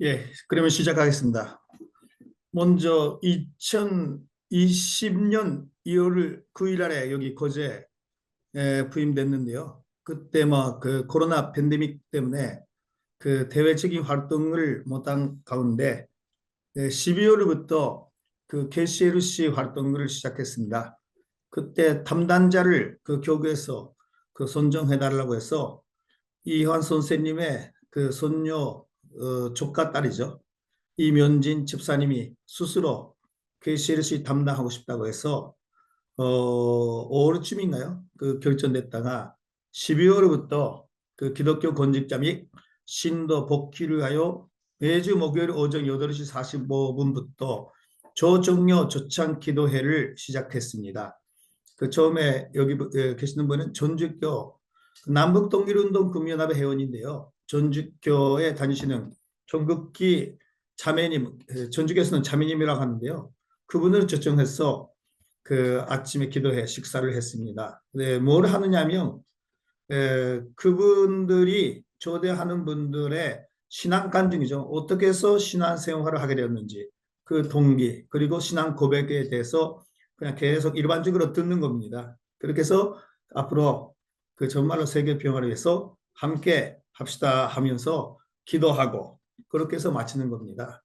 예, 그러면 시작하겠습니다. 먼저 2020년 2월 9일 날에 여기 거제에 부임됐는데요. 그때 뭐 그 코로나 팬데믹 때문에 그 대외적인 활동을 못한 가운데 12월부터 그 KCLC 활동을 시작했습니다. 그때 담당자를 그 교구에서 그 선정해달라고 해서 이환 선생님의 그 손녀 조카 딸이죠. 이면진 집사님이 스스로 KCLC 담당하고 싶다고 해서 5월쯤인가요? 그 결정됐다가 12월부터 그 기독교 건직자 및 신도 복귀를 하여 매주 목요일 오전 8시 45분부터 조정료 조창 기도회를 시작했습니다. 그 처음에 여기 계시는 분은 전주교 남북통일운동 금연합의 회원인데요. 전주교에 다니시는 정극기 자매님, 전주교에서는 자매님이라고 하는데요. 그분을 초청해서 그 아침에 기도회 식사를 했습니다. 네, 뭘 하느냐면 그분들이 초대하는 분들의 신앙 간증이죠. 어떻게 해서 신앙 생활을 하게 되었는지 그 동기 그리고 신앙 고백에 대해서 그냥 계속 일반적으로 듣는 겁니다. 그렇게 해서 앞으로 그 정말로 세계 평화를 위해서 함께 합시다 하면서 기도하고 그렇게 해서 마치는 겁니다.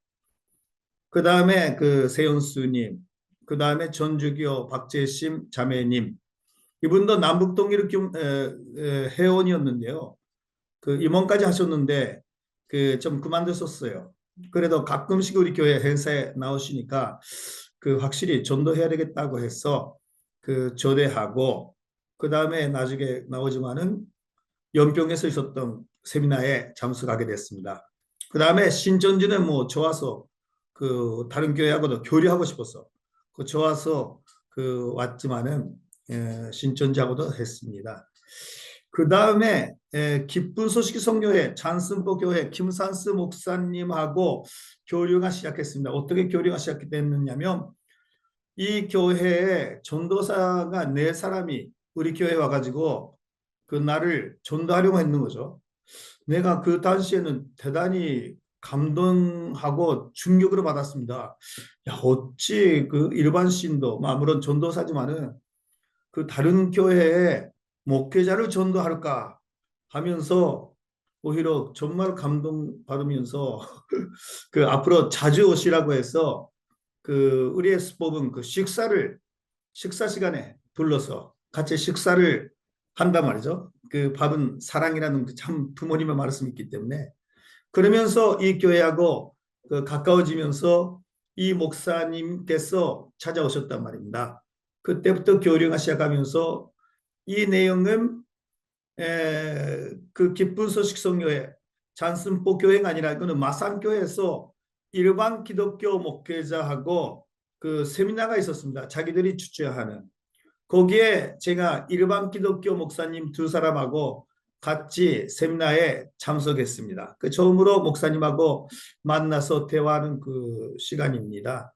그 다음에 그 세연수님, 그 다음에 전주교 박재심 자매님, 이분도 남북동일 회원이었는데요. 그 임원까지 하셨는데 그 좀 그만두셨어요. 그래도 가끔씩 우리 교회 행사에 나오시니까 그 확실히 전도해야 되겠다고 해서 그 초대하고 그 다음에 나중에 나오지만은 연평에서 있었던 세미나에 참석하게 됐습니다. 그 다음에 신천지는 뭐 좋아서 그 다른 교회하고도 교류하고 싶어서 그 좋아서 그 왔지만은 신천지하고도 했습니다. 그 다음에 기쁜 소식 성교회 찬스포 교회 김산스 목사님하고 교류가 시작했습니다. 어떻게 교류가 시작됐느냐면 이 교회에 전도사가 네 사람이 우리 교회에 와가지고 그 나를 전도하려고 했는 거죠. 내가 그 당시에는 대단히 감동하고 충격을 받았습니다. 야, 어찌 그 일반 신도, 물론 전도사지만은 그 다른 교회에 목회자를 전도할까 하면서 오히려 정말 감동받으면서 그 앞으로 자주 오시라고 해서 그 의리에서 뽑은 그 식사 시간에 불러서 같이 식사를 한단 말이죠. 그 밥은 사랑이라는 그참 부모님의 말씀이 있기 때문에 그러면서 이 교회하고 그 가까워지면서 이 목사님께서 찾아오셨단 말입니다. 그때부터 교류가 시작하면서 이 내용은 그 기쁜 소식 성교회 잔슨포 교회가 아니라 이거는 마산교회에서 일반 기독교 목회자하고 그 세미나가 있었습니다. 자기들이 주최하는 거기에 제가 일반 기독교 목사님 두 사람하고 같이 세미나에 참석했습니다. 그 처음으로 목사님하고 만나서 대화하는 그 시간입니다.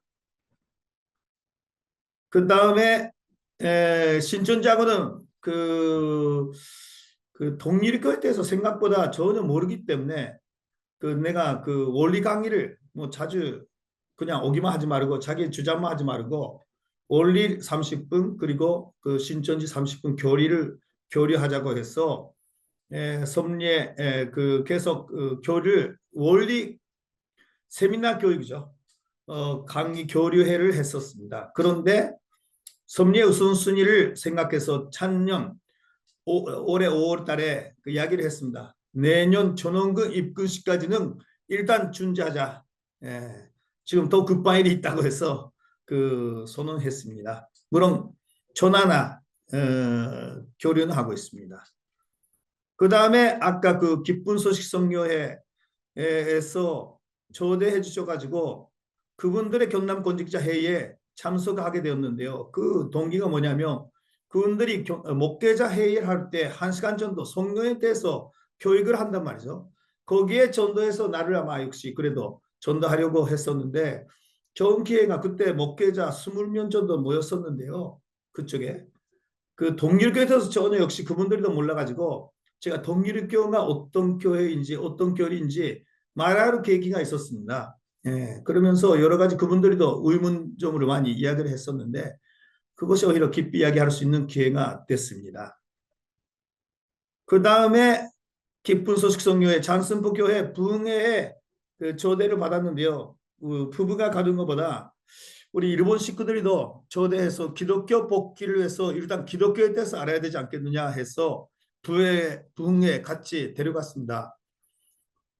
그 다음에 신천지하고는 그 동일교에 대해서 생각보다 전혀 모르기 때문에 그 내가 그 원리 강의를 뭐 자주 그냥 오기만 하지 말고 자기 주장만 하지 말고 원리 30분 그리고 그 신천지 30분 교류하자고 해서 섭리에 그 계속 교류 원리 세미나 교육이죠. 강의 교류회를 했었습니다. 그런데 섭리의 우선순위를 생각해서 작년 올해 5월 달에 그 이야기를 했습니다. 내년 전원금 입금시까지는 일단 준비하자. 예, 지금 더 급한 일이 있다고 해서 그 선언했습니다. 물론 전화나 교류는 하고 있습니다. 그 다음에 아까 그 기쁜 소식 성교회에서 초대해 주셔가지고 그분들의 경남 권직자 회의에 참석하게 되었는데요. 그 동기가 뭐냐면 그분들이 목회자 회의를 할 때 1시간 정도 성경에 대해서 교육을 한단 말이죠. 거기에 전도해서 나를 아마 역시 그래도 전도하려고 했었는데 좋은 기회가 그때 목회자 20명 정도 모였었는데요. 그쪽에. 그 동일교에 대해서 전혀 역시 그분들도 몰라가지고 제가 동일교가 어떤 교회인지 어떤 교리인지 말할 계기가 있었습니다. 예, 그러면서 여러 가지 그분들이 더 의문점으로 많이 이야기를 했었는데 그것이 오히려 깊이 이야기할 수 있는 기회가 됐습니다. 그 다음에 기쁜 소식 성교회 잔슨포 교회 부흥회에 그 초대를 받았는데요. 그 부부가 가는 것보다 우리 일본 식구들이도 초대해서 기독교 복귀를 위해서 일단 기독교에 대해서 알아야 되지 않겠느냐 해서 부흥회 같이 데려갔습니다.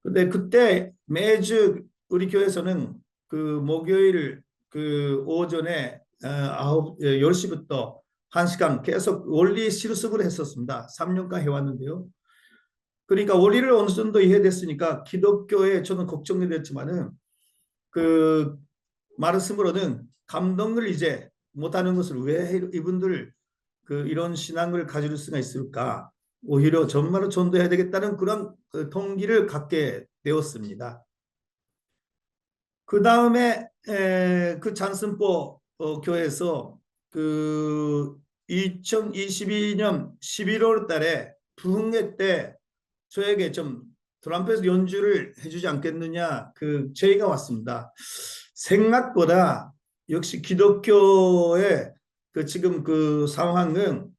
근데 그때 매주 우리 교회에서는 그 목요일 그 오전에 10시부터 1시간 계속 원리 실습을 했었습니다. 3년간 해왔는데요. 그러니까 원리를 어느 정도 이해됐으니까 기독교에 저는 걱정이 됐지만은 그 말씀으로는 감동을 이제 못하는 것을 왜 이분들 그 이런 신앙을 가질 수가 있을까? 오히려 정말로 전도해야 되겠다는 그런 그 동기를 갖게 되었습니다. 그 다음에 그 잔슨포 교회에서 그 2022년 11월 달에 부흥회 때 저에게 좀 트럼펫 연주를 해주지 않겠느냐 그 제의가 왔습니다. 생각보다 역시 기독교의 그 지금 그 상황은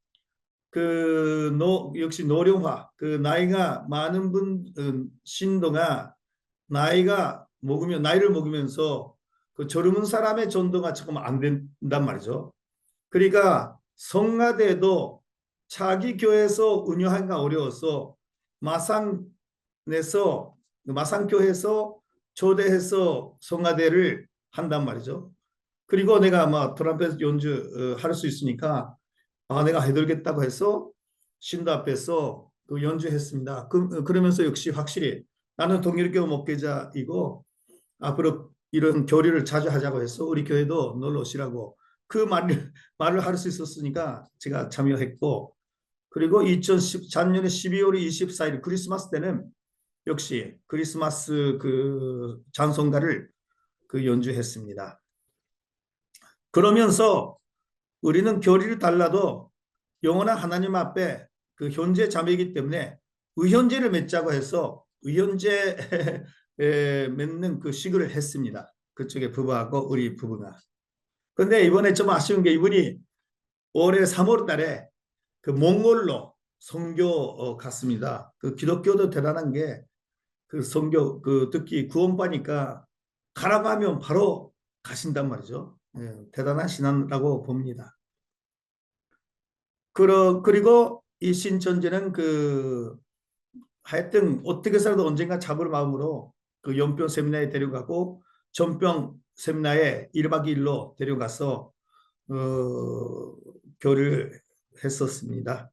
역시 노령화 그 나이가 많은 분 신도가 나이를 먹으면서 그 젊은 사람의 전도가 조금 안 된단 말이죠. 그러니까 성가대도 자기 교회에서 운영하기가 어려워서 마산교회에서 초대해서 성가대를 한단 말이죠. 그리고 내가 아마 트럼펫 연주 할 수 있으니까 내가 해드리겠다고 해서 신도 앞에서 그 연주했습니다. 그러면서 역시 확실히 나는 동일교 목회자이고 앞으로 이런 교류를 자주 하자고 해서 우리 교회도 놀러 오시라고 그 말을 할 수 있었으니까 제가 참여했고 그리고 작년에 12월 24일 크리스마스 때는 역시 크리스마스 그 찬송가를 그 연주했습니다. 그러면서 우리는 교리를 달라도 영원한 하나님 앞에 그 현재 자매이기 때문에 의현제를 맺자고 해서 의현제 맺는 그 시그를 했습니다. 그쪽에 부부하고 우리 부부가. 근데 이번에 좀 아쉬운 게 이분이 올해 3월 달에 그 몽골로 선교 갔습니다. 그 기독교도 대단한 게 그 선교 그 특히 구원받으니까 가라고 하면 바로 가신단 말이죠. 대단한 신앙이라고 봅니다. 그리고 이 신천지는 그 하여튼 어떻게 해서라도 언젠가 잡을 마음으로 그 연평 세미나에 데려가고 전평 세미나에 1박 2일로 데려가서 교류를 했었습니다.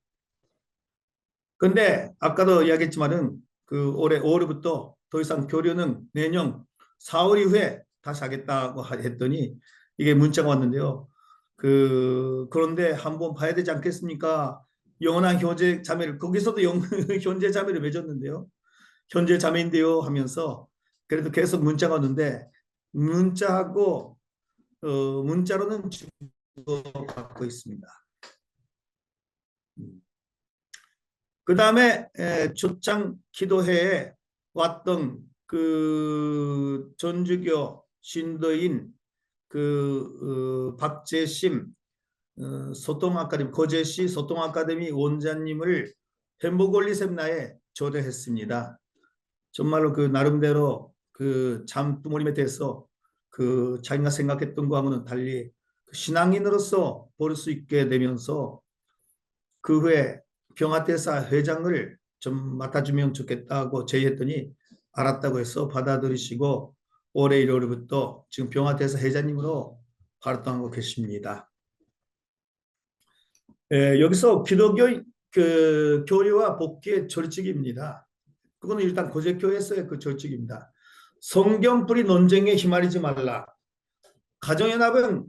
근데 아까도 이야기했지만은 그 올해 5월부터 더 이상 교류는 내년 4월 이후에 다시 하겠다고 했더니 이게 문자가 왔는데요. 그런데 한번 봐야 되지 않겠습니까? 영원한 현재 자매를 거기서도 현재 자매를 맺었는데요. 현재 자매인데요 하면서 그래도 계속 문자가 왔는데 문자하고 문자로는 주고받고 있습니다. 그 다음에 초창 기도회에 왔던 그 전주교 신도인 박재심 소통아카데미 거제시 소통아카데미 원장님을 행복원리 세미나에 초대했습니다. 정말로 그 나름대로 그 잠두모림에 대해서 그 자기가 생각했던 거하고는 달리 신앙인으로서 볼 수 있게 되면서 그 후에 평화대사 회장을 좀 맡아주면 좋겠다고 제의했더니 알았다고 해서 받아들이시고 올해 1월부터 지금 평화대사 회장님으로 활동하고 계십니다. 여기서 기독교 그 교리와 복귀의 절칙입니다. 그거는 일단 고제교에서의 그 절칙입니다. 성경뿌리 논쟁에 휘말리지 말라. 가정연합은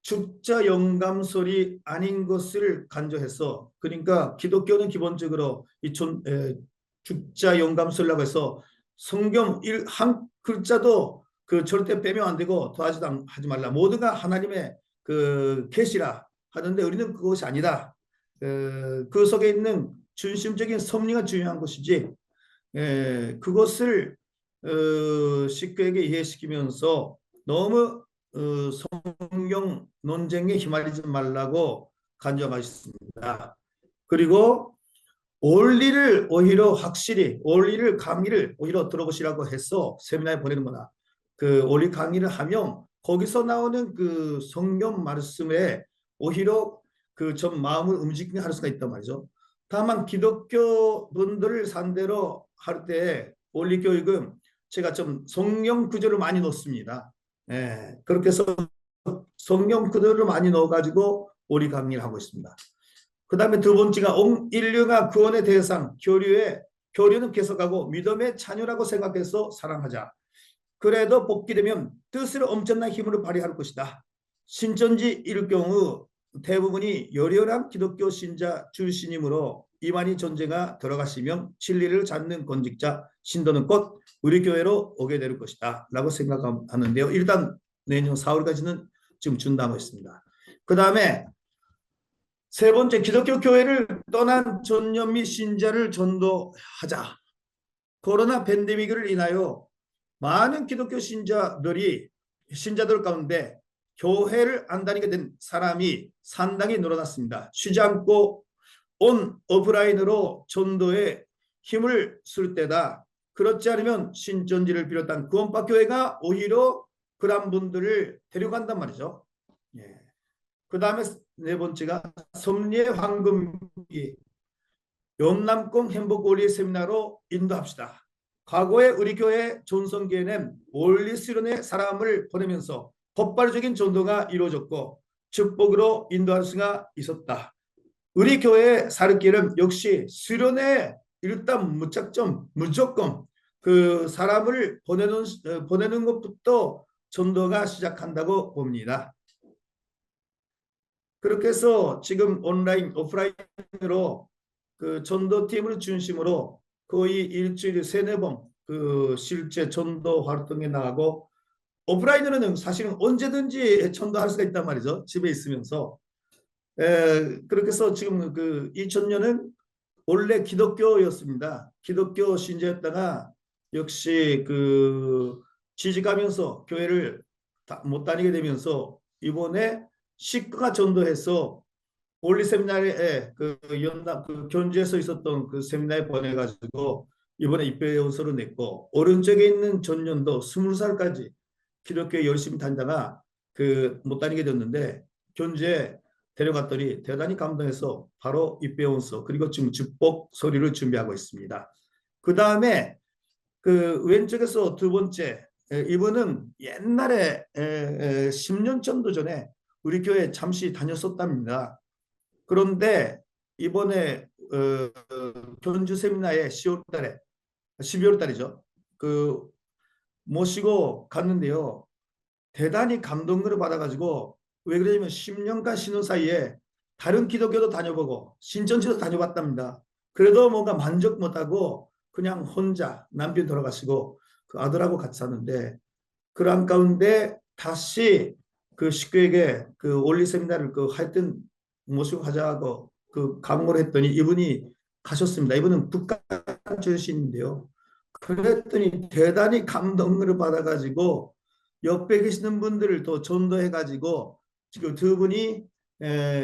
죽자 영감설이 아닌 것을 간주해서 그러니까 기독교는 기본적으로 죽자 영감설이라고 해서 성경 한 글자도 그 절대 빼면 안 되고 더하지도 하지 말라. 모두가 하나님의 그 계시라 하는데 우리는 그것이 아니다. 그 속에 있는 중심적인 섭리가 중요한 것이지 그것을 식구에게 이해시키면서 너무 성경 논쟁에 휘말리지 말라고 간청하셨습니다. 그리고 원리를 오히려 확실히 원리를 강의를 오히려 들어보시라고 해서 세미나에 보내는 거나 그 원리 강의를 하면 거기서 나오는 그 성경 말씀에 오히려 그 좀 마음을 움직이게 할 수가 있단 말이죠. 다만 기독교 분들을 상대로 할 때 원리 교육은 제가 좀 성경 구절을 많이 넣습니다. 예, 그렇게 해서 성경 구절을 많이 넣어가지고 원리 강의를 하고 있습니다. 그 다음에 두 번째가 온 인류가 구원의 대상, 교류는 계속하고 믿음의 자녀라고 생각해서 사랑하자. 그래도 복귀되면 뜻으로 엄청난 힘을 발휘할 것이다. 신천지일 경우 대부분이 열혈한 기독교 신자 출신이므로 이만희 존재가 들어가시면 진리를 찾는 권직자 신도는 곧 우리 교회로 오게 될 것이다 라고 생각하는데요. 일단 내년 4월까지는 지금 준다고 했습니다. 그 다음에 세 번째, 기독교 교회를 떠난 전념 및 신자를 전도하자. 코로나 팬데믹을 인하여 많은 기독교 신자들 가운데 교회를 안 다니게 된 사람이 상당히 늘어났습니다. 쉬지 않고 온 오프라인으로 전도에 힘을 쓸 때다. 그렇지 않으면 신천지를 비롯한 구원파 교회가 오히려 그런 분들을 데려간단 말이죠. 예. 그 다음에 네 번째가 섭리의 황금기 연남공 행복원리 세미나로 인도합시다. 과거에 우리 교회 존성교회는 원리 수련의 사람을 보내면서 폭발적인 전도가 이루어졌고 축복으로 인도할 수가 있었다. 우리 교회의 사르길은 역시 수련회 일단 무조건 그 사람을 보내는 것부터 전도가 시작한다고 봅니다. 그렇게 해서 지금 온라인, 오프라인으로 그 전도팀을 중심으로 거의 일주일에 3-4번 그 실제 전도 활동에 나가고 오프라인으로는 사실은 언제든지 전도할 수가 있단 말이죠. 집에 있으면서. 그렇게 해서 지금 그 2000년은 원래 기독교였습니다. 기독교 신자였다가 역시 그 취직하면서 교회를 못 다니게 되면서 이번에 식구가 전도해서 원리 세미나에 그 연남 그 견주에서 있었던 그 세미나에 보내가지고 이번에 입회원서를 냈고 오른쪽에 있는 전년도 20살까지 기독교에 열심히 다니다가 그 못 다니게 됐는데 견주에 데려갔더니 대단히 감동해서 바로 입회원서 그리고 지금 축복 소리를 준비하고 있습니다. 그 다음에 그 왼쪽에서 두 번째 이분은 옛날에 10년 정도 전에 우리 교회 잠시 다녔었답니다. 그런데 이번에 견주 세미나에 12월 달이죠. 그 모시고 갔는데요. 대단히 감동을 받아가지고 왜 그러냐면 10년간 쉬는 사이에 다른 기독교도 다녀보고 신천지도 다녀봤답니다. 그래도 뭔가 만족 못하고 그냥 혼자 남편 돌아가시고 그 아들하고 같이 사는데 그런 가운데 다시 그 식구에게 그 원리 세미나를 그 하여튼 모시고 가자고 그 강요를 했더니 이분이 가셨습니다. 이분은 북한 출신인데요. 그랬더니 대단히 감동을 받아가지고 옆에 계시는 분들을 또 전도해가지고 지금 두 분이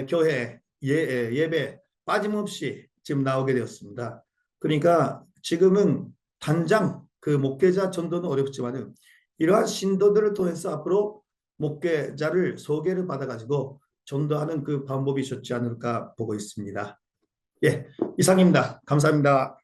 교회 예배 빠짐없이 지금 나오게 되었습니다. 그러니까 지금은 당장 그 목회자 전도는 어렵지만은 이러한 신도들을 통해서 앞으로 목회자를 소개를 받아가지고 전도하는 그 방법이 좋지 않을까 보고 있습니다. 예, 이상입니다. 감사합니다.